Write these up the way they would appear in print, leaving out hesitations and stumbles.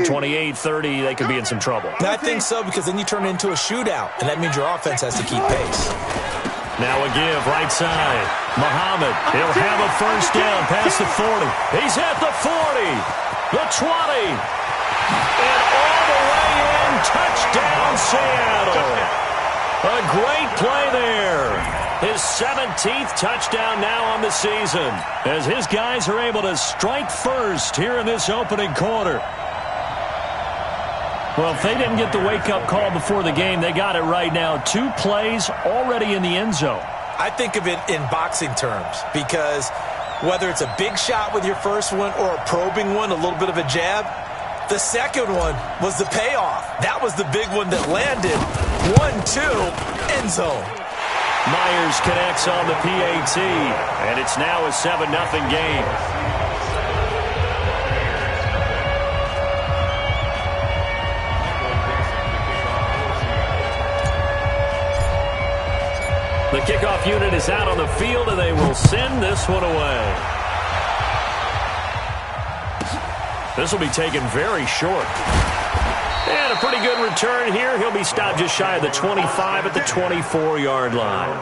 28-30, they could be in some trouble. I think so, because then you turn it into a shootout, and that means your offense has to keep pace. Now a give, right side. Muhammad, he'll have a first down past the 40. He's at the 40, the 20, and all the way in. Touchdown, Seattle. A great play there. His 17th touchdown now on the season, as his guys are able to strike first here in this opening quarter. Well, if they didn't get the wake-up call before the game, they got it right now. 2 plays already in the end zone. I think of it in boxing terms, because whether it's a big shot with your first one or a probing one, a little bit of a jab, the second one was the payoff. That was the big one that landed. 1-2, end zone. Myers connects on the PAT, and it's now a 7-0 game. The kickoff unit is out on the field, and they will send this one away. This will be taken very short. And a pretty good return here. He'll be stopped just shy of the 25 at the 24-yard line.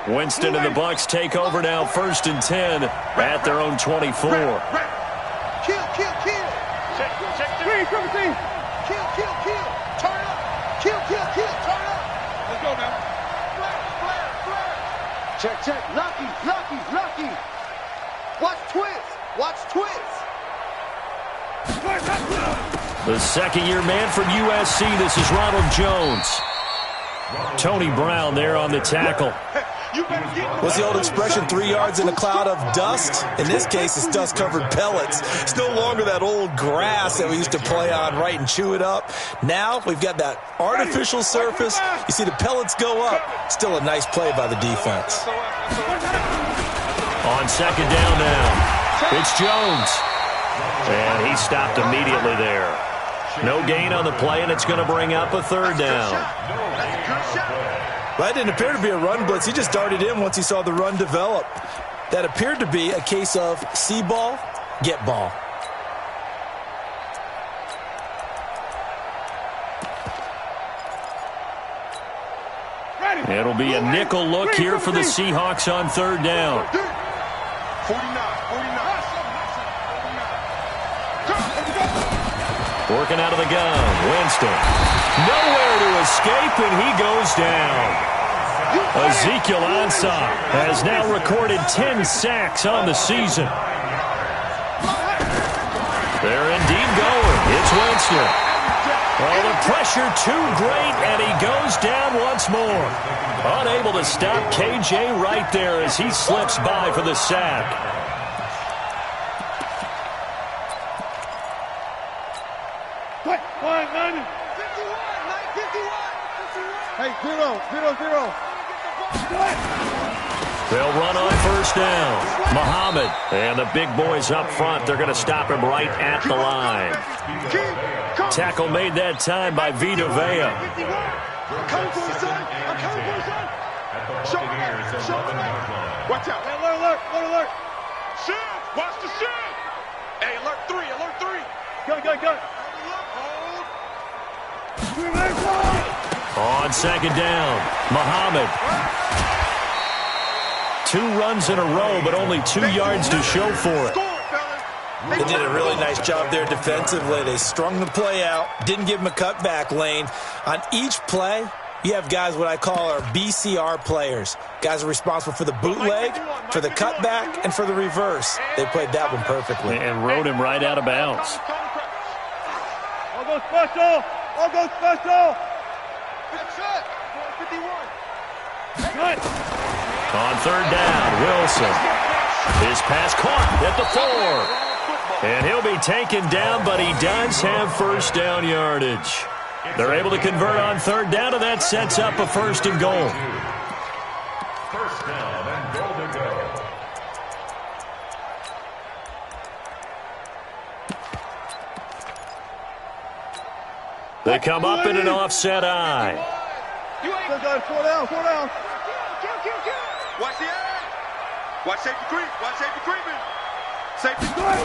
Winston and the Bucs take over now, 1st and 10 at their own 24. Kill. Check. Kill. Turn up. Kill. Turn up. Let's go now. Flare. Check. Lucky. Watch twist. The second-year man from USC, this is Ronald Jones. Tony Brown there on the tackle. What's the old expression, 3 yards in a cloud of dust? In this case, it's dust-covered pellets. It's no longer that old grass that we used to play on, right, and chew it up. Now we've got that artificial surface. You see the pellets go up. Still a nice play by the defense. On second down now, it's Jones. And he stopped immediately there. No gain on the play, and it's going to bring up a 3rd down. That didn't appear to be a run blitz. He just darted in once he saw the run develop. That appeared to be a case of see ball, get ball. It'll be a nickel look here for the Seahawks on 3rd down. 49. Working out of the gun, Winston. Nowhere to escape, and he goes down. Ezekiel Ansah has now recorded 10 sacks on the season. They're indeed going. It's Winston. Well, the pressure too great, and he goes down once more. Unable to stop KJ right there as he slips by for the sack. Hey, 0. They'll run on 1st down. Muhammad and the big boys up front. They're going to stop him right at the line. Tackle made that time by Vita Vea. I'm coming for you, son. Show me. Watch out. Hey, alert. Shoot. Watch the shoot. Hey, alert 3. Go. On second down, Muhammad. 2 runs in a row, but only 2 yards to show for it. They did a really nice job there defensively. They strung the play out, didn't give him a cutback lane. On each play, you have guys what I call our BCR players. Guys are responsible for the bootleg, for the cutback, and for the reverse. They played that one perfectly. And rode him right out of bounds. I'll go special. Good shot. 51. On 3rd down, Wilson. His pass caught at the 4. And he'll be taken down, but he does have 1st down yardage. They're able to convert on 3rd down, and that sets up a 1st and goal. 1st down and goal to go. They come up in an offset eye. Four down. Watch the eye. Watch safety creep. Watch safety creeping. Safety creep.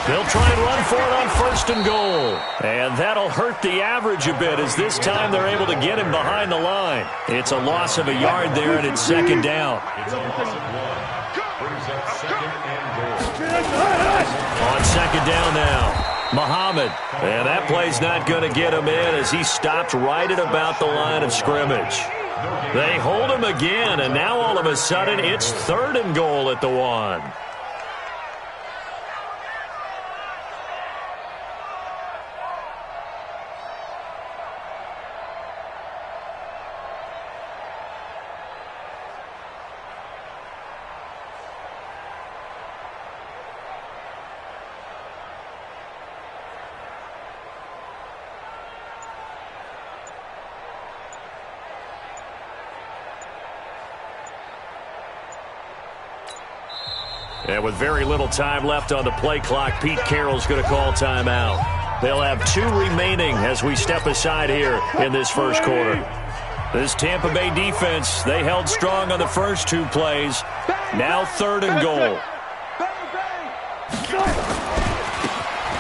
They'll try and run for it on 1st and goal. And that'll hurt the average a bit as this time they're able to get him behind the line. It's a loss of a yard there, and it's 2nd down. It's a loss of 1. Brings up 2nd and goal. On 2nd down now. Muhammad, and that play's not going to get him in as he stopped right at about the line of scrimmage. They hold him again, and now all of a sudden it's 3rd and goal at the 1. And with very little time left on the play clock, Pete Carroll's going to call timeout. They'll have 2 remaining as we step aside here in this 1st quarter. This Tampa Bay defense, they held strong on the first 2 plays. Now 3rd and goal.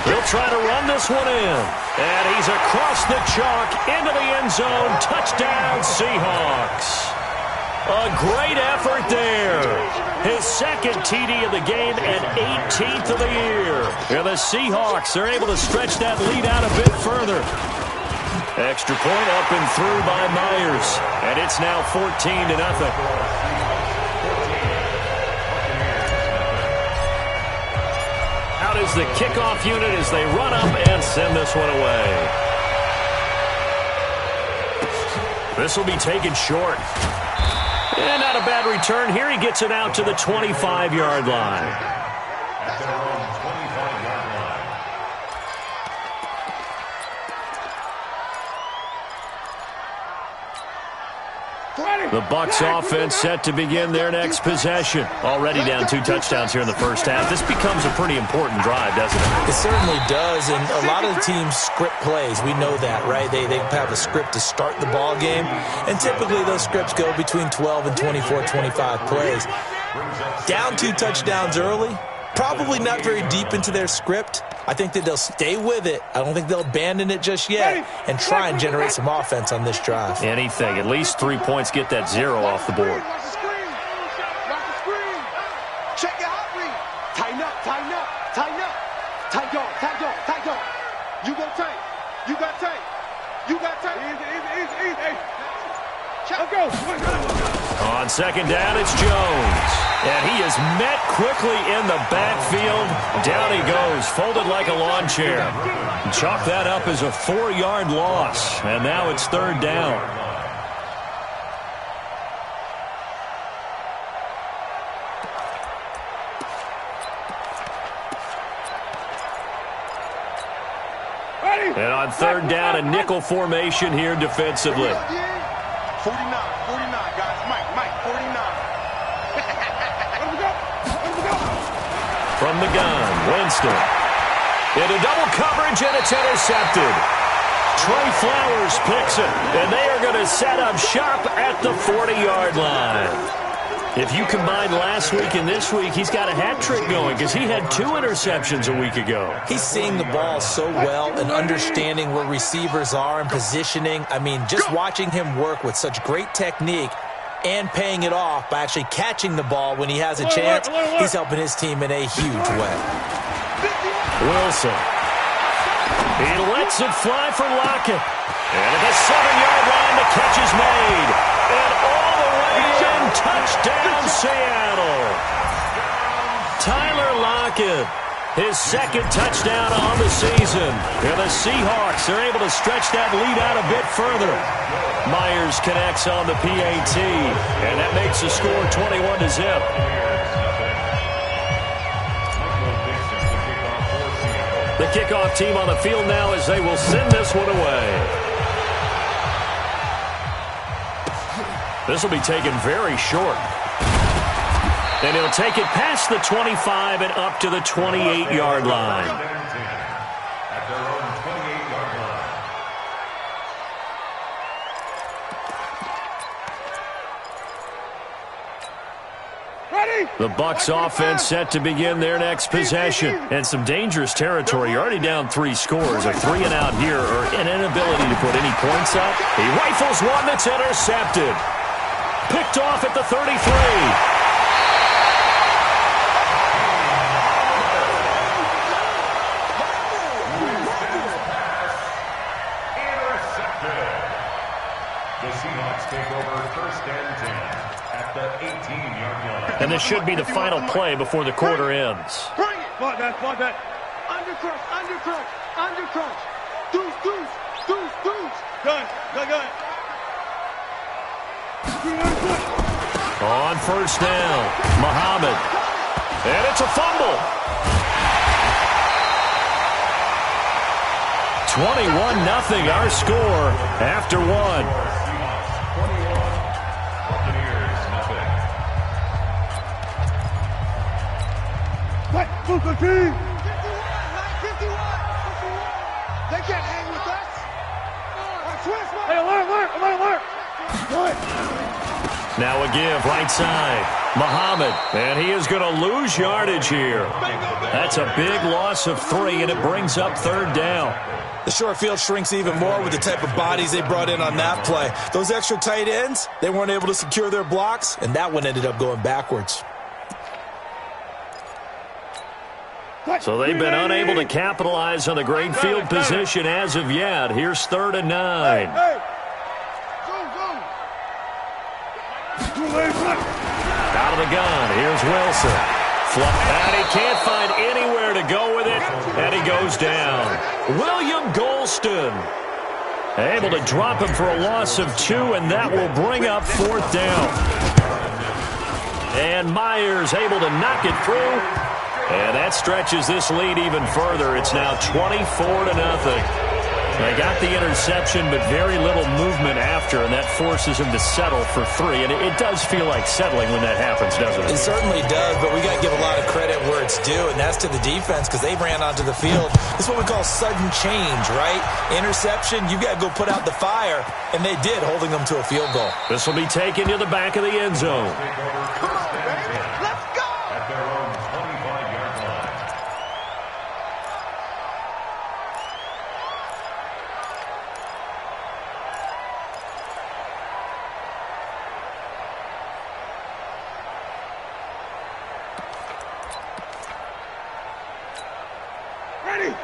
He'll try to run this one in. And he's across the chalk into the end zone. Touchdown, Seahawks. A great effort there. His 2nd TD of the game and 18th of the year. And the Seahawks, they're able to stretch that lead out a bit further. Extra point up and through by Myers. And it's now 14-0. Out is the kickoff unit as they run up and send this one away. This will be taken short. And not a bad return. Here he gets it out to the 25-yard line. At their own 25-yard line. The Bucs offense set to begin their next possession. Already down 2 touchdowns here in the first half. This becomes a pretty important drive, doesn't it? It certainly does, and a lot of the teams script plays. We know that, right? They have a script to start the ball game, and typically those scripts go between 12 and 24, 25 plays. Down 2 touchdowns early, probably not very deep into their script. I think that they'll stay with it. I don't think they'll abandon it just yet and try and generate some offense on this drive. Anything. At least 3 points, get that 0 off the board. Watch the screen. Watch the screen. Check your hot read. Tighten up. Tight dog. You go tight. You got tight. Easy. Hey. Let's go. On 2nd down, it's Jones. And he is met quickly in the backfield. Down he goes, folded like a lawn chair. Chalk that up as a 4-yard loss. And now it's 3rd down. And on 3rd down, a nickel formation here defensively. 49, guys. Mike, 49. From the gun, Winston. Into double coverage, and it's intercepted. Trey Flowers picks it, and they are going to set up shop at the 40-yard line. If you combine last week and this week, he's got a hat trick going because he had 2 interceptions a week ago. He's seeing the ball so well and understanding where receivers are and positioning. I mean, just watching him work with such great technique and paying it off by actually catching the ball when he has a chance, he's helping his team in a huge way. Wilson. He lets it fly for Lockett. And at the 7-yard line, the catch is made. And all the way in, touchdown Seattle. Tyler Lockett, his 2nd touchdown on the season. And the Seahawks are able to stretch that lead out a bit further. Myers connects on the PAT, and that makes the score 21-0. The kickoff team on the field now as they will send this one away. This will be taken very short. And he'll take it past the 25 and up to the 28-yard line. At their own 28-yard line. The Bucs offense set to begin their next possession. And some dangerous territory. You're already down 3 scores. A 3 and out here, or an inability to put any points up. He rifles one that's intercepted. Picked off at the 33. And this should be the final play before the quarter ends. Bring it! Block that, block that. Under crunch, under crunch, under crunch. Deuce, deuce, deuce, deuce. Gun, gun, gun. On first down, Muhammad. And it's a fumble. 21-0 our score after 1. They can't hang with us. Hey, alert. Now a give right side. Muhammad, and he is going to lose yardage here. That's a big loss of 3, and it brings up third down. The short field shrinks even more with the type of bodies they brought in on that play. Those extra tight ends, they weren't able to secure their blocks, and that one ended up going backwards. So they've been unable to capitalize on the great field position as of yet. Here's 3rd and 9. Out of the gun. Here's Wilson. And he can't find anywhere to go with it, and he goes down. William Golston able to drop him for a loss of 2, and that will bring up 4th down. And Myers able to knock it through. And that stretches this lead even further. It's now 24-0. They got the interception, but very little movement after, and that forces him to settle for 3. And it does feel like settling when that happens, doesn't it? It certainly does, but we got to give a lot of credit where it's due, and that's to the defense because they ran onto the field. This is what we call sudden change, right? Interception, you got to go put out the fire, and they did, holding them to a field goal. This will be taken to the back of the end zone.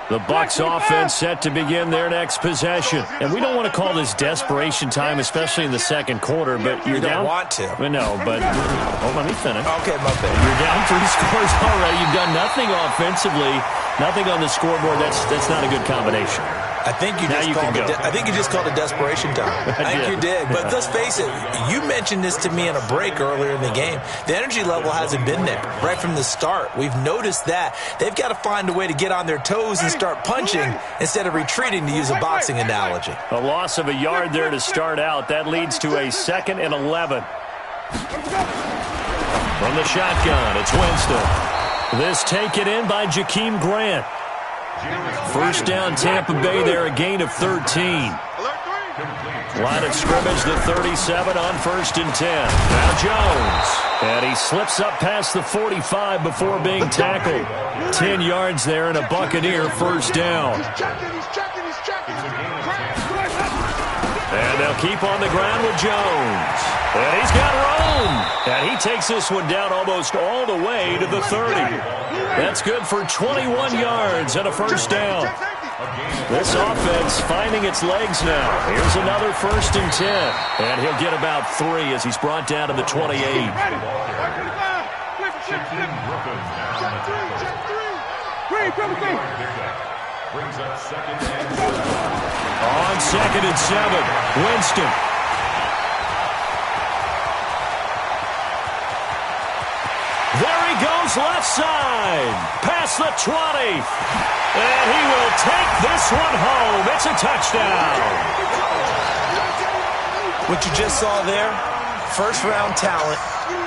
The Bucs offense set to begin their next possession. And we don't want to call this desperation time, especially in the second quarter, but you're down. You don't want to. No, but let me finish. Okay, my bad. You're down 3 scores already. You've done nothing offensively, nothing on the scoreboard. That's not a good combination. I think you just called it desperation time. I think you did. But let's face it, you mentioned this to me in a break earlier in the game. The energy level hasn't been there right from the start. We've noticed that. They've got to find a way to get on their toes and start punching instead of retreating, to use a boxing analogy. A loss of a yard there to start out. That leads to a 2nd and 11. From the shotgun, it's Winston. This taken in by Jakeem Grant. First down, Tampa Bay there, a gain of 13. Line of scrimmage, the 37 on 1st and 10. Now Jones. And he slips up past the 45 before being tackled. 10 yards there and a Buccaneer first down. And they'll keep on the ground with Jones. And he's got room. And he takes this one down almost all the way to the 30. That's good for 21 yards and a first down. This offense finding its legs now. Here's another 1st and 10. And he'll get about 3 as he's brought down to the 28. On 2nd and 7, Winston. There he goes left side. Past the 20. And he will take this one home. It's a touchdown. What you just saw there, first-round talent,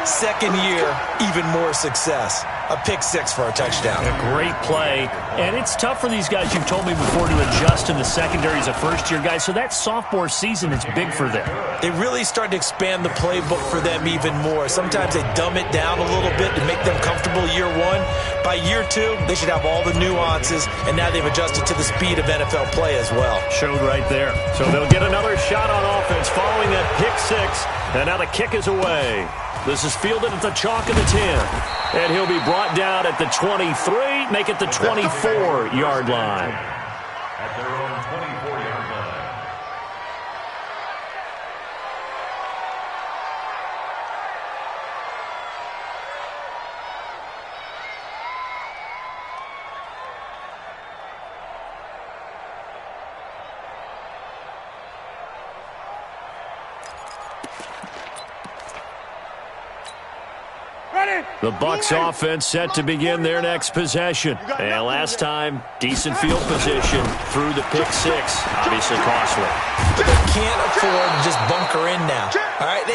Second year, even more success. A pick six for a touchdown. A great play. And it's tough for these guys, you've told me before, to adjust in the secondary as a first-year guy. So that sophomore season is big for them. They really start to expand the playbook for them even more. Sometimes they dumb it down a little bit to make them comfortable year one. By year two, they should have all the nuances, and now they've adjusted to the speed of NFL play as well. Showed right there. So they'll get another shot on offense following that pick six. And now the kick is away. This is fielded at the chalk of the 10. And he'll be brought down at the 23, make it the 24-yard line. At their own 24-yard line. The Bucs offense set to begin their next possession. And last time, decent field position through the pick six. Obviously costly. But they can't afford to just bunker in now. All right,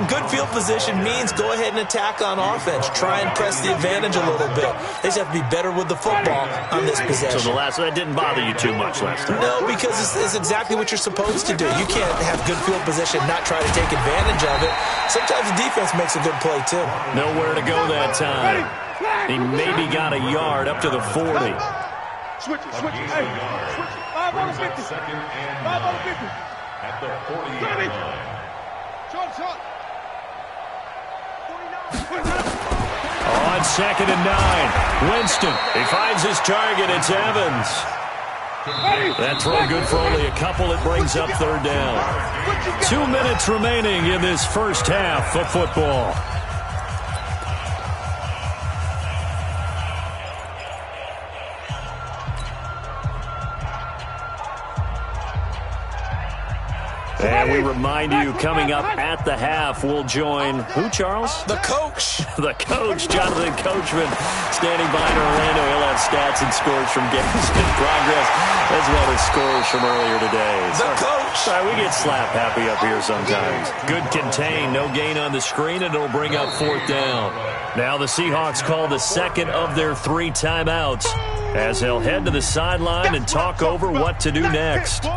good field position means go ahead and attack on offense. Try and press the advantage a little bit. They just have to be better with the football on this possession. So that didn't bother you too much last time? No, because it's exactly what you're supposed to do. You can't have good field position, not try to take advantage of it. Sometimes the defense makes a good play, too. Nowhere to go that time. He maybe got a yard up to the 40. Switch it. Hey, switch it. 5 on the 50. 5 on the 50. At the 40-yard line. Short. 49. On 2nd and 9. Winston. He finds his target. It's Evans. That throw good for only a couple. It brings up 3rd down. 2 minutes remaining in this first half of football. And we remind you, coming up at the half, we'll join who, Charles? The coach. The coach, Jonathan Coachman, standing by in Orlando. He'll have stats and scores from games in progress, as well as scores from earlier today. The coach. Sorry, we get slap happy up here sometimes. Good contain, no gain on the screen, and it'll bring up 4th down. Now the Seahawks call the second of their 3 timeouts, as they'll head to the sideline and talk over what to do next.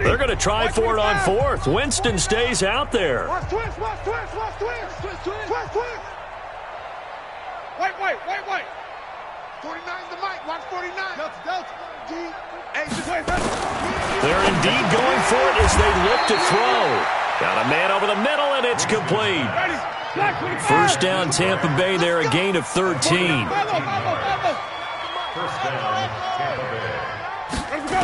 They're going to try for it on 4th. Winston stays out there. Watch twist. Wait. 49's the mic. Watch 49. Delta. They're indeed going for it as they look to throw. Got a man over the middle, and it's complete. First down, Tampa Bay there, a gain of 13. First down, Tampa Bay. Let's go.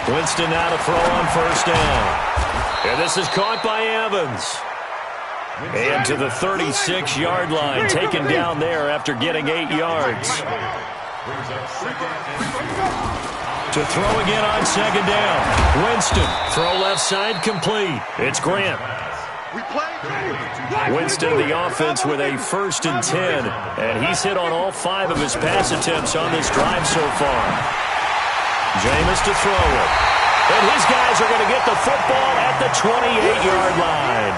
Winston now to throw on 1st down. And this is caught by Evans. And to the 36-yard line, taken down there after getting 8 yards. To throw again on 2nd down. Winston, throw left side complete. It's Grant. Winston, the offense, with a 1st and 10. And he's hit on all 5 of his pass attempts on this drive so far. Jameis to throw it. And his guys are going to get the football at the 28-yard line.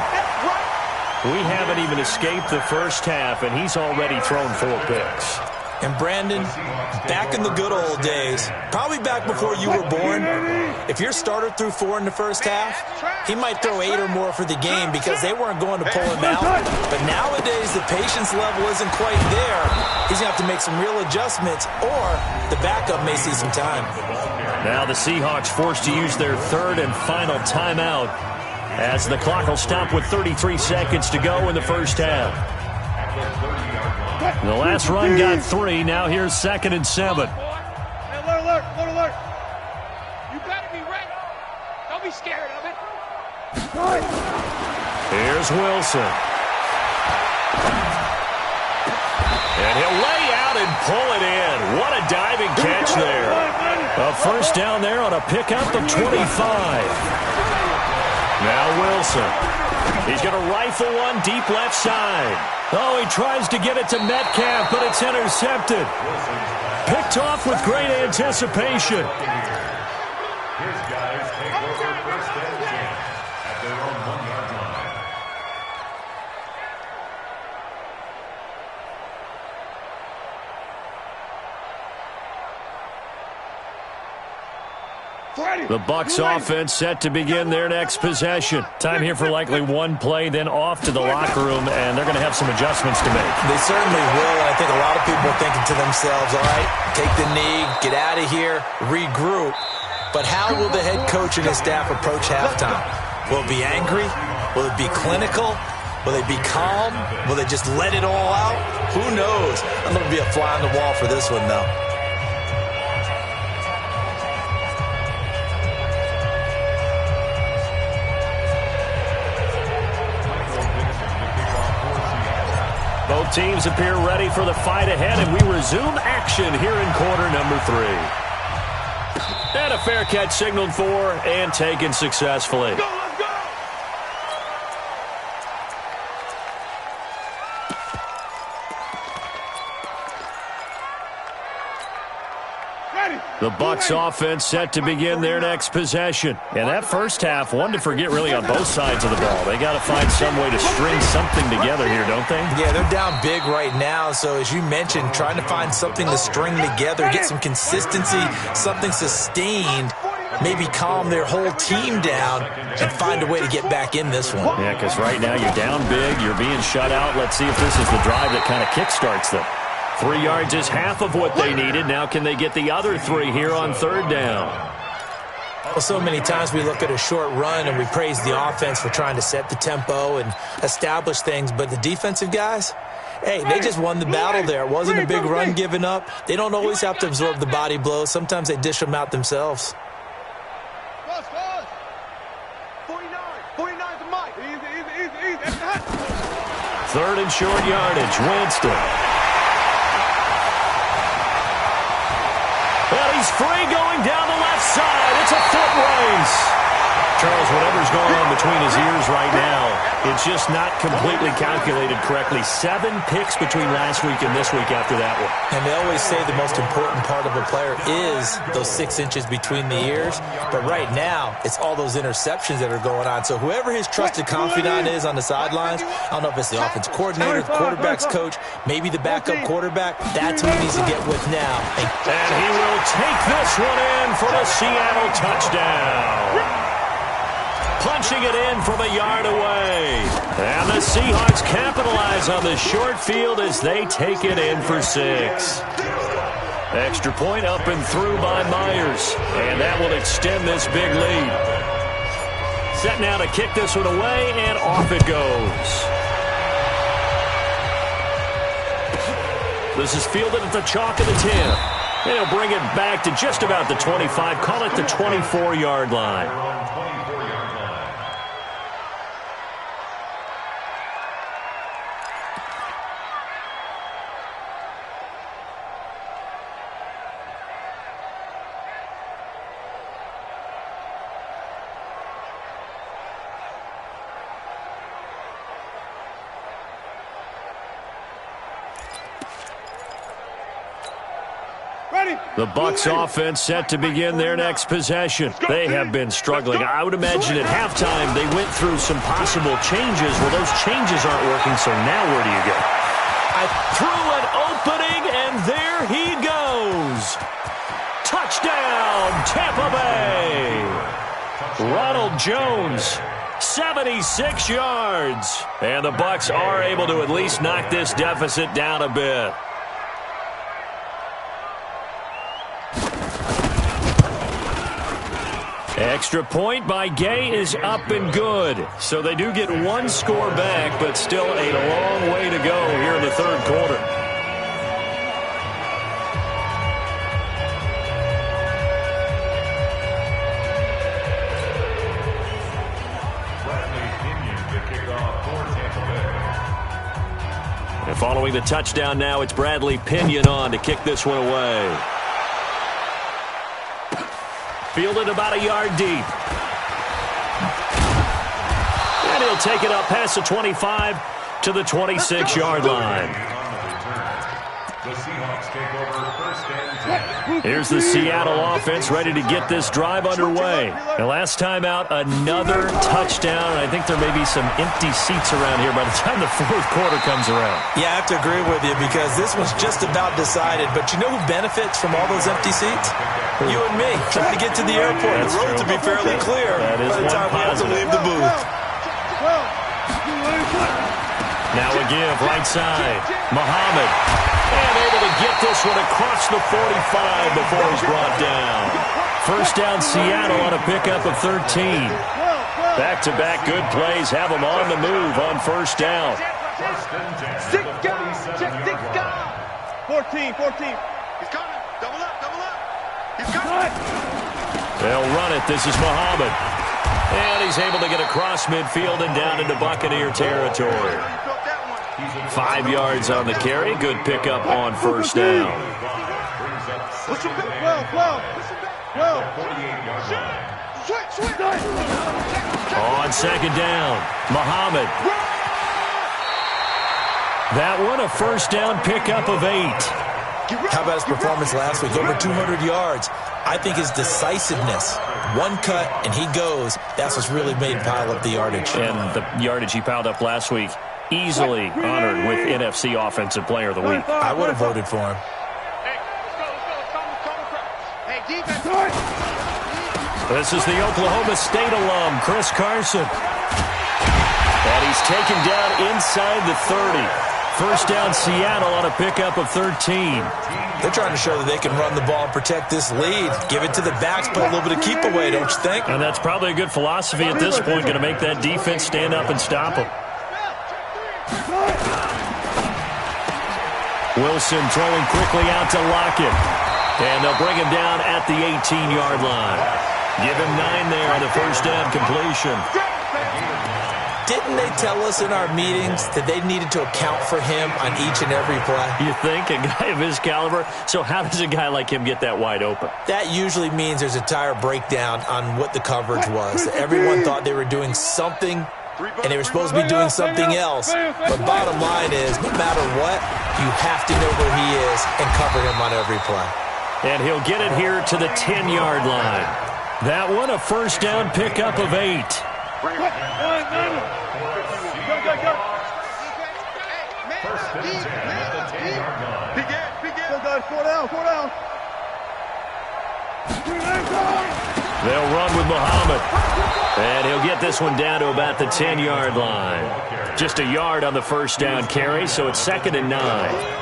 We haven't even escaped the first half, and he's already thrown 4 picks. And Brandon, back in the good old days, probably back before you were born, if your starter threw 4 in the first half, he might throw 8 or more for the game because they weren't going to pull him out. But nowadays, the patience level isn't quite there. He's going to have to make some real adjustments, or the backup may see some time. Now the Seahawks forced to use their 3rd and final timeout as the clock will stop with 33 seconds to go in the first half. The last run got 3. Now here's 2nd and 7. Hey, alert. You better be ready. Don't be scared of it. Here's Wilson. And he'll lay out and pull it in. What a diving catch there. A first down there on a pickup of 25. Now Wilson. He's going to rifle one deep left side. Oh, he tries to get it to Metcalf, but it's intercepted. Picked off with great anticipation. His guys take over first and 10 at their own 1-yard line. The Bucs offense set to begin their next possession. Time here for likely one play, then off to the locker room, and they're going to have some adjustments to make. They certainly will, and I think a lot of people are thinking to themselves, all right, take the knee, get out of here, regroup. But how will the head coach and his staff approach halftime? Will it be angry? Will it be clinical? Will they be calm? Will they just let it all out? Who knows? I'm going to be a fly on the wall for this one, though. Both teams appear ready for the fight ahead, and we resume action here in quarter number 3. And a fair catch signaled for and taken successfully. The Bucs offense set to begin their next possession. And that first half, one to forget really on both sides of the ball. They got to find some way to string something together here, don't they? Yeah, they're down big right now. So as you mentioned, trying to find something to string together, get some consistency, something sustained, maybe calm their whole team down and find a way to get back in this one. Yeah, because right now you're down big, you're being shut out. Let's see if this is the drive that kind of kickstarts them. 3 yards is half of what they needed. Now can they get the other 3 here on third down? Well, so many times we look at a short run and we praise the offense for trying to set the tempo and establish things. But the defensive guys, hey, they just won the battle there. It wasn't a big run given up. They don't always have to absorb the body blows. Sometimes they dish them out themselves. 49 to Mike. Easy. Third and short yardage. Winston. Well, he's free going down the left side. It's a foot race. Charles, whatever's going on between his ears right now, it's just not completely calculated correctly. 7 picks between last week and this week after that one. And they always say the most important part of a player is those 6 inches between the ears. But right now, it's all those interceptions that are going on. So whoever his trusted confidant is on the sidelines, I don't know if it's the offense coordinator, the quarterback's coach, maybe the backup quarterback, that's who he needs to get with now. And he will take this one in for the Seattle touchdown. Punching it in from a yard away. And the Seahawks capitalize on the short field as they take it in for 6. Extra point up and through by Myers. And that will extend this big lead. Set now to kick this one away, and off it goes. This is fielded at the chalk of the 10. And he'll bring it back to just about the 25. Call it the 24-yard line. The Bucs offense set to begin their next possession. They have been struggling. I would imagine at halftime they went through some possible changes. Well, those changes aren't working, so now where do you go? I threw an opening, and there he goes. Touchdown, Tampa Bay. Ronald Jones, 76 yards. And the Bucs are able to at least knock this deficit down a bit. Extra point by Gay is up and good. So they do get 1 score back, but still a long way to go here in the third quarter. And following the touchdown now, it's Bradley Pinion on to kick this one away. Fielded about a yard deep. And he'll take it up past the 25 to the 26-yard line. The Seahawks take over first and 10. Here's the Seattle offense ready to get this drive underway. The last time out, another touchdown. I think there may be some empty seats around here by the time the fourth quarter comes around. Yeah, I have to agree with you because this one's just about decided. But you know who benefits from all those empty seats? You and me, trying to get to the airport. That's the road true. to be fairly clear That is by the time we have to leave the booth. Now a give, right side. Muhammad. And able to get this one across the 45 before he's brought down. First down, Seattle on a pickup of 13. Back-to-back good plays have them on the move on first down. First and 10. Six guys. 14. He's coming. Double up. He's coming. They'll run it. This is Muhammad. And he's able to get across midfield and down into Buccaneer territory. 5 yards on the carry. Good pickup on first down. On second down, Muhammad. That one a first down pickup of 8. How about his performance last week? Over 200 yards. I think his decisiveness, one cut and he goes, that's what's really made him pile up the yardage. And the yardage he piled up last week, easily honored with NFC Offensive Player of the Week. I would have voted for him. This is the Oklahoma State alum, Chris Carson. And he's taken down inside the 30. First down, Seattle on a pickup of 13. They're trying to show that they can run the ball and protect this lead. Give it to the backs, play a little bit of keep away, don't you think? And that's probably a good philosophy at this point, going to make that defense stand up and stop them. Wilson throwing quickly out to Lockett. And they'll bring him down at the 18-yard line. Give him 9 there on the first down completion. Didn't they tell us in our meetings that they needed to account for him on each and every play? You think? A guy of his caliber? So how does a guy like him get that wide open? That usually means there's a tire breakdown on what the coverage was. Everyone thought they were doing something, and they were supposed to be doing something else. But bottom line is, no matter what, you have to know where he is and cover him on every play. And he'll get it here to the 10-yard line. That one a first down pickup of 8. First and 10 at the 10-yard line. Four down. They'll run with Muhammad. And he'll get this one down to about the 10-yard line. Just a yard on the first down carry, so it's 2nd and 9.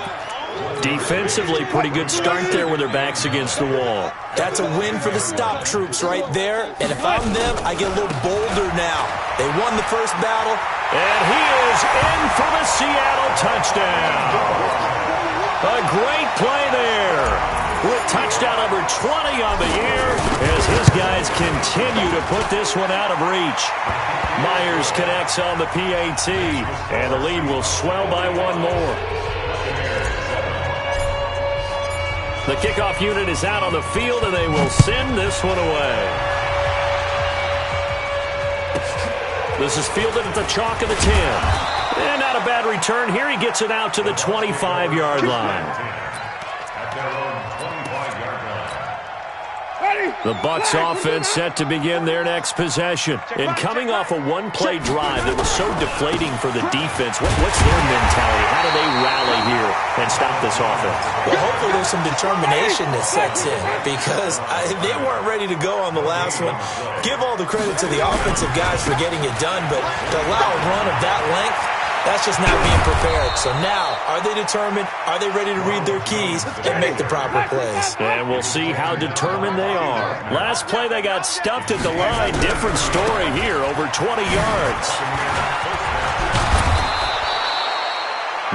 Defensively, pretty good start there with their backs against the wall. That's a win for the stop troops right there. And if I'm them, I get a little bolder now. They won the first battle. And he is in for the Seattle touchdown. A great play there. With touchdown number 20 on the year as his guys continue to put this one out of reach. Myers connects on the PAT, and the lead will swell by 1 more. The kickoff unit is out on the field, and they will send this one away. This is fielded at the chalk of the 10. And not a bad return here. He gets it out to the 25-yard line. The Bucs offense set to begin their next possession. And coming off a one-play drive that was so deflating for the defense, what's their mentality? How do they rally here and stop this offense? Well, hopefully there's some determination that sets in because they weren't ready to go on the last one. Give all the credit to the offensive guys for getting it done, but to allow a run of that length, that's just not being prepared. So now, are they determined? Are they ready to read their keys and make the proper plays? And we'll see how determined they are. Last play, they got stuffed at the line. Different story here, over 20 yards.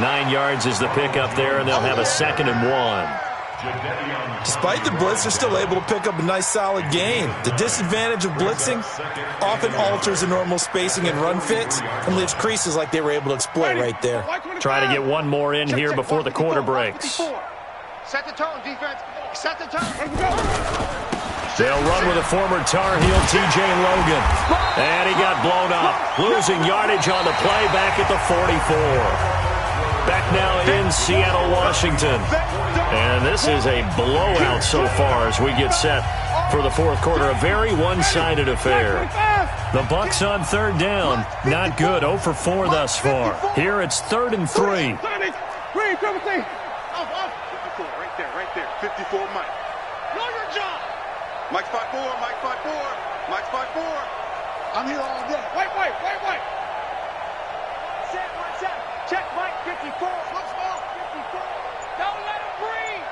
9 yards is the pickup there, and they'll have a 2nd and 1. Despite the blitz, they're still able to pick up a nice, solid gain. The disadvantage of blitzing often alters the normal spacing and run fits and leaves creases like they were able to exploit right there. Try to get one more in here before the quarter breaks. Set the tone, defense. Set the tone. They'll run with a former Tar Heel, T.J. Logan. And he got blown up. Losing yardage on the play back at the 44. Back now in Seattle, Washington. And this is a blowout so far as we get set for the fourth quarter. A very one-sided affair. The Bucs on third down. Not good. 0 for 4 thus far. Here it's 3rd and 3. Right there. 54, Mike. Know your job. Mike's 5'4", Mike 5'4", Mike's 5'4". I'm here all day. Wait. Set. Check Mike 54. 54. Don't let him breathe.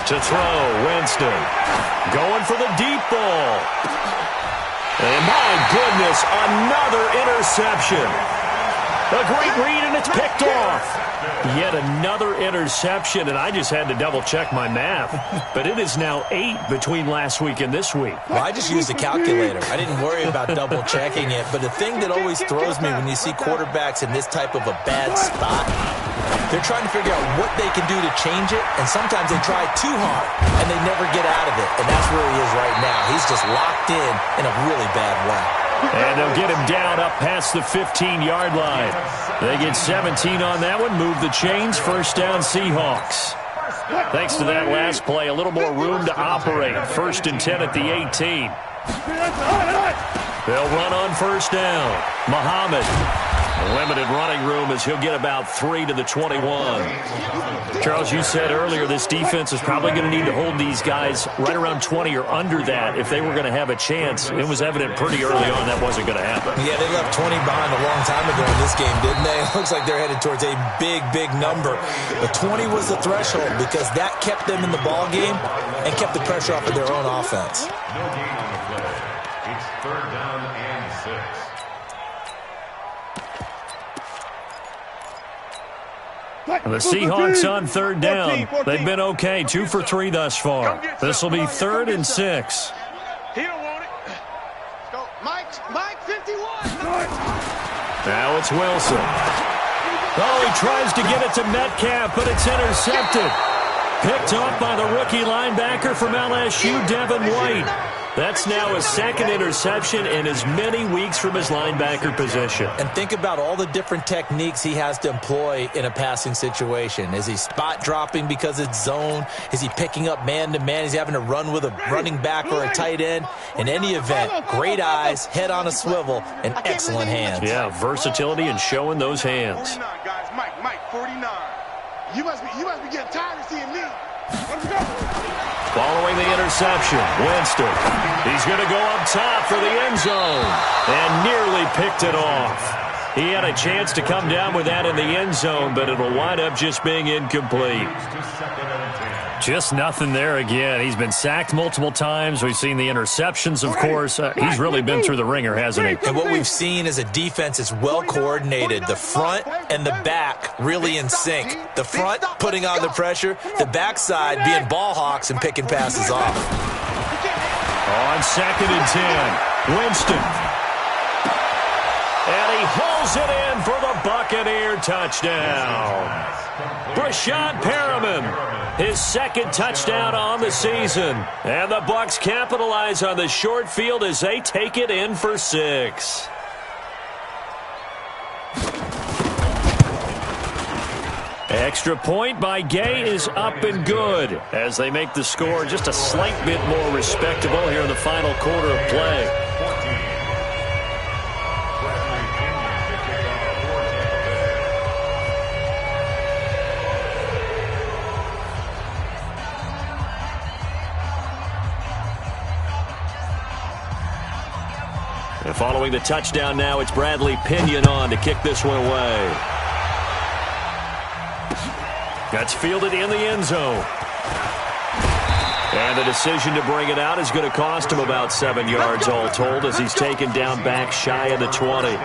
To throw, Winston. Going for the deep ball. And my goodness, another interception. A great read, and it's picked off. Yet another interception, and I just had to double-check my math. But it is now 8 between last week and this week. Well, I just used a calculator. I didn't worry about double-checking it. But the thing that always throws me when you see quarterbacks in this type of a bad spot, they're trying to figure out what they can do to change it, and sometimes they try too hard, and they never get out of it. And that's where he is right now. He's just locked in a really bad way. And they'll get him down up past the 15-yard line. They get 17 on that one. Move the chains. First down, Seahawks. Thanks to that last play, a little more room to operate. 1st and 10 at the 18. They'll run on first down. Muhammad. Limited running room as he'll get about 3 to the 21. Charles, you said earlier this defense is probably going to need to hold these guys right around 20 or under that if they were going to have a chance. It was evident pretty early on that wasn't going to happen. Yeah, they left 20 behind a long time ago in this game, didn't they? It looks like they're headed towards a big number. But 20 was the threshold because that kept them in the ball game and kept the pressure off of their own offense. No gain on the play. It's 3rd down and 6. And the Seahawks on 3rd down. They've been okay. 2 for 3 thus far. This will be 3rd and 6. He don't want it. Go. Mike 51. Now it's Wilson. Oh, he tries to get it to Metcalf, but it's intercepted. Picked off by the rookie linebacker from LSU, Devin White. That's now his 2nd interception in as many weeks from his linebacker position. And think about all the different techniques he has to employ in a passing situation. Is he spot dropping because it's zone? Is he picking up man-to-man? Is he having to run with a running back or a tight end? In any event, great eyes, head on a swivel, and excellent hands. Yeah, versatility and showing those hands. 49, guys. Mike 49. You must be getting tired of seeing me. Let's go. Following the interception, Winston. He's going to go up top for the end zone and nearly picked it off. He had a chance to come down with that in the end zone, but it'll wind up just being incomplete. Just nothing there again. He's been sacked multiple times. We've seen the interceptions, of course. He's really been through the ringer, hasn't he? And what we've seen is a defense that's well coordinated. The front and the back really in sync. The front putting on the pressure, the backside being ball hawks and picking passes off. On 2nd and 10, Winston. And he hauls it in for the Buccaneer touchdown. Brashad Perriman, his 2nd touchdown on the season. And the Bucs capitalize on the short field as they take it in for 6. Extra point by Gay is up and good as they make the score just a slight bit more respectable here in the final quarter of play. And following the touchdown now, it's Bradley Pinion on to kick this one away. That's fielded in the end zone. And the decision to bring it out is going to cost him about 7 yards all told as he's taken down back shy of the 20.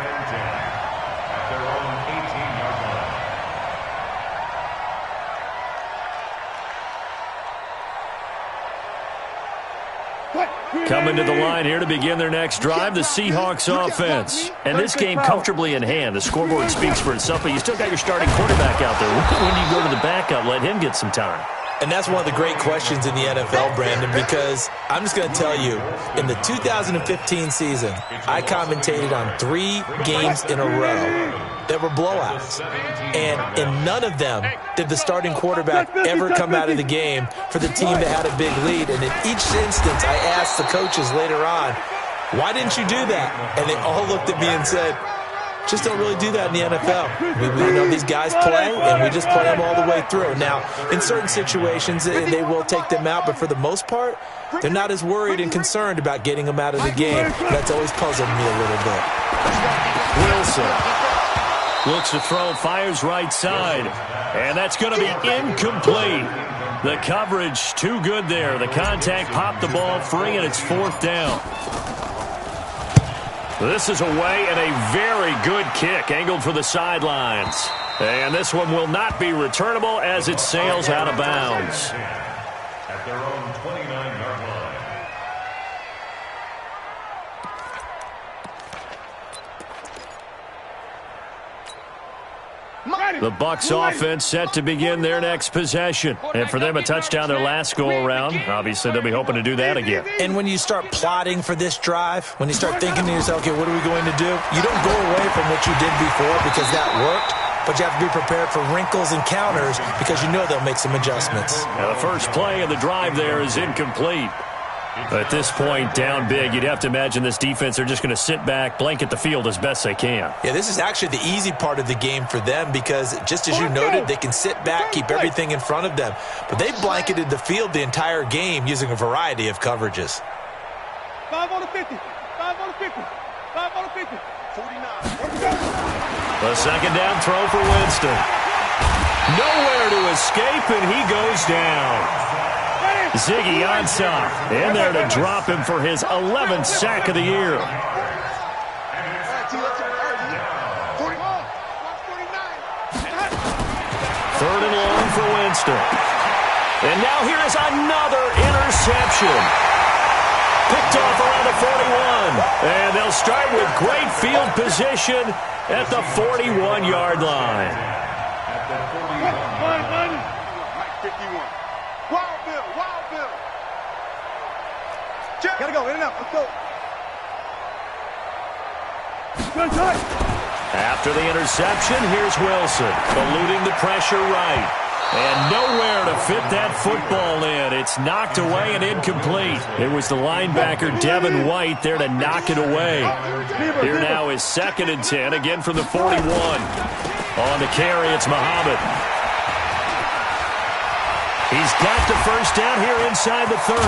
Coming to the line here to begin their next drive, the Seahawks offense. And this game comfortably in hand. The scoreboard speaks for itself, but you still got your starting quarterback out there. When do you go to the backup, let him get some time? And that's one of the great questions in the NFL, Brandon, because I'm just going to tell you, in the 2015 season, I commentated on 3 games in a row that were blowouts. And in none of them did the starting quarterback ever come out of the game for the team that had a big lead. And in each instance, I asked the coaches later on, why didn't you do that? And they all looked at me and said, just don't really do that in the NFL. We know these guys play, and we just play them all the way through. Now, in certain situations, they will take them out, but for the most part, they're not as worried and concerned about getting them out of the game. That's always puzzled me a little bit. Wilson looks to throw, fires right side, and that's going to be incomplete. The coverage too good there. The contact popped the ball free, and it's 4th down. This is away and a very good kick angled for the sidelines. And this one will not be returnable as it sails out of bounds. At their own 29-yard line. The Bucs offense set to begin their next possession. And for them, a touchdown their last go-around. Obviously, they'll be hoping to do that again. And when you start plotting for this drive, when you start thinking to yourself, okay, what are we going to do? You don't go away from what you did before because that worked, but you have to be prepared for wrinkles and counters because you know they'll make some adjustments. Now, the first play of the drive there is incomplete. At this point, down big, you'd have to imagine this defense, they're just going to sit back, blanket the field as best they can. Yeah, this is actually the easy part of the game for them because, just as you noted, they can sit back, keep everything in front of them. But they blanketed the field the entire game using a variety of coverages. 5 on the 50. 5 on the 50. 5 on the 50. 49. The second down throw for Winston. Nowhere to escape, and he goes down. Ziggy Ansah in there to drop him for his 11th sack of the year. 3rd and long for Winston. And now here is another interception. Picked off around the 41. And they'll start with great field position at the 41-yard line. At the 41. 51. Wild Bill. Gotta go, in and out, let's go. After the interception, here's Wilson, eluding the pressure right. And nowhere to fit that football in. It's knocked away and incomplete. It was the linebacker, Devin White, there to knock it away. Here now is 2nd and 10, again from the 41. On the carry, it's Muhammad. He's got the first down here inside the 30.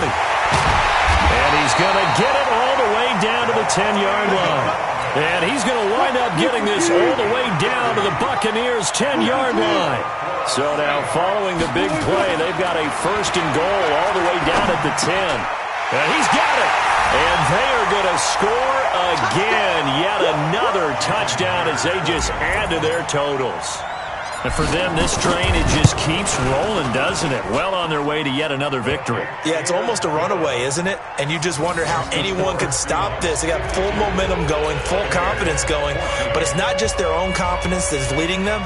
And he's going to get it all the way down to the 10-yard line. And he's going to wind up getting this all the way down to the Buccaneers' 10-yard line. So now following the big play, they've got a 1st and goal all the way down at the 10. And he's got it. And they are going to score again. Yet another touchdown as they just add to their totals. And for them, this train, it just keeps rolling, doesn't it? Well on their way to yet another victory. Yeah, it's almost a runaway, isn't it? And you just wonder how anyone could stop this. They got full momentum going, full confidence going. But it's not just their own confidence that's leading them.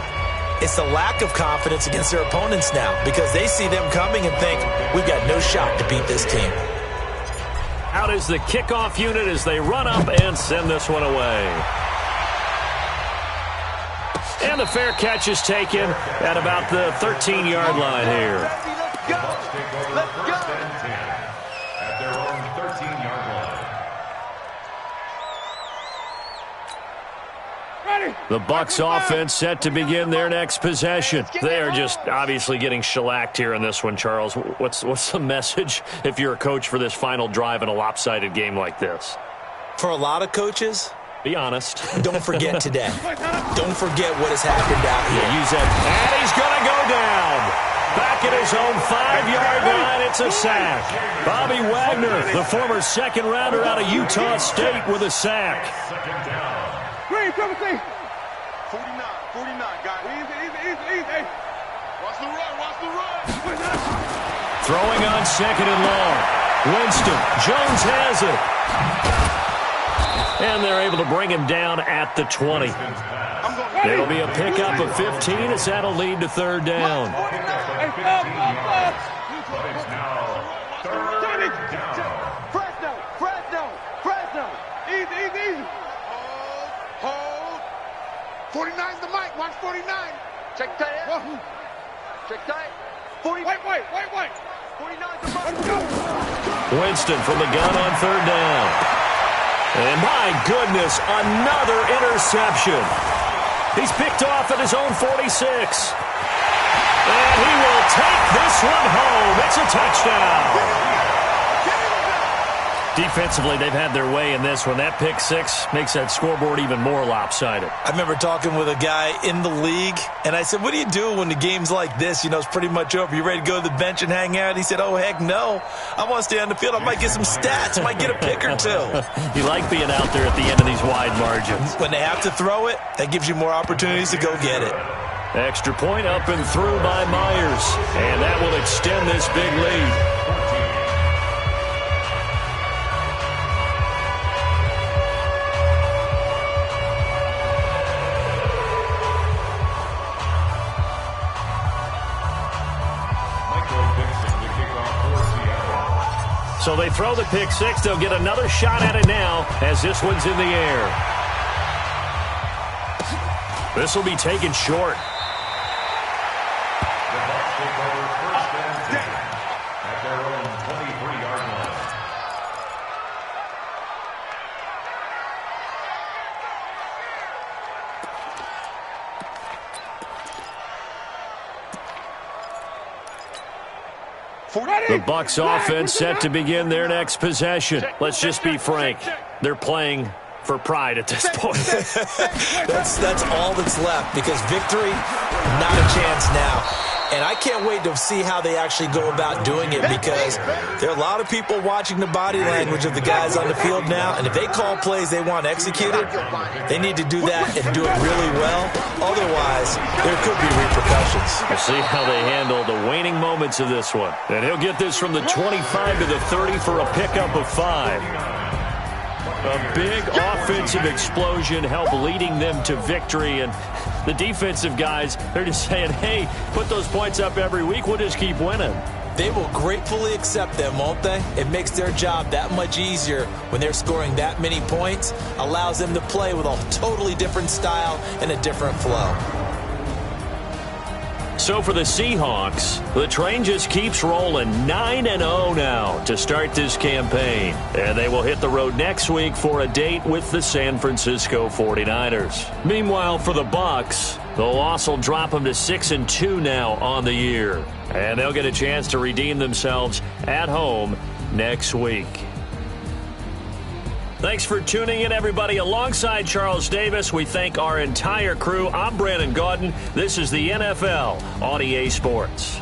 It's the lack of confidence against their opponents now because they see them coming and think, we've got no shot to beat this team. Out is the kickoff unit as they run up and send this one away. And the fair catch is taken at about the 13-yard line here. Let's take over first and 10 at their own 13-yard line. The Bucs offense set to begin their next possession. They are just obviously getting shellacked here in this one, Charles. What's the message if you're a coach for this final drive in a lopsided game like this? For a lot of coaches, be honest. Don't forget today. Don't forget what has happened out here. Use that. And he's going to go down. Back at his own 5-yard line, it's a sack. Bobby Wagner, the former second-rounder out of Utah State with a sack. Green, come and see. 49, guys. Easy. Watch the run. Throwing on 2nd and long. Winston. Jones has it. And they're able to bring him down at the 20. It'll be a pickup of 15 as that'll lead to 3rd down. yards. But it's now third down. Fresno. Easy. Hold. 49's the mic. Watch 49. Check that. 40. Wait. 49's the mic. Winston from the gun on third down. And my goodness, another interception. He's picked off at his own 46. And he will take this one home. It's a touchdown. Defensively, they've had their way in this one. That pick six makes that scoreboard even more lopsided. I remember talking with a guy in the league, and I said, what do you do when the game's like this? You know, it's pretty much over. You ready to go to the bench and hang out? He said, oh, heck no. I want to stay on the field. I might get some stats. Might get a pick or two. You like being out there at the end of these wide margins. When they have to throw it, that gives you more opportunities to go get it. Extra point up and through by Myers. And that will extend this big lead. So they throw the pick six. They'll get another shot at it now as this one's in the air. This will be taken short. The Bucs take over first and 10 at their own 23-yard line. The Bucs offense set to begin their next possession. Let's just be frank. They're playing for pride at this point. That's all that's left, because victory, not a chance now. And I can't wait to see how they actually go about doing it, because there are a lot of people watching the body language of the guys on the field now, and if they call plays they want executed, they need to do that and do it really well. Otherwise, there could be repercussions. We'll see how they handle the waning moments of this one. And he'll get this from the 25 to the 30 for a pickup of 5. A big offensive explosion helped leading them to victory, and the defensive guys, they're just saying, hey, put those points up every week, we'll just keep winning. They will gratefully accept them, won't they? It makes their job that much easier when they're scoring that many points, allows them to play with a totally different style and a different flow. So for the Seahawks, the train just keeps rolling 9-0 now to start this campaign. And they will hit the road next week for a date with the San Francisco 49ers. Meanwhile, for the Bucs, the loss will drop them to 6-2 now on the year. And they'll get a chance to redeem themselves at home next week. Thanks for tuning in, everybody. Alongside Charles Davis, we thank our entire crew. I'm Brandon Gaudin. This is the NFL on EA Sports.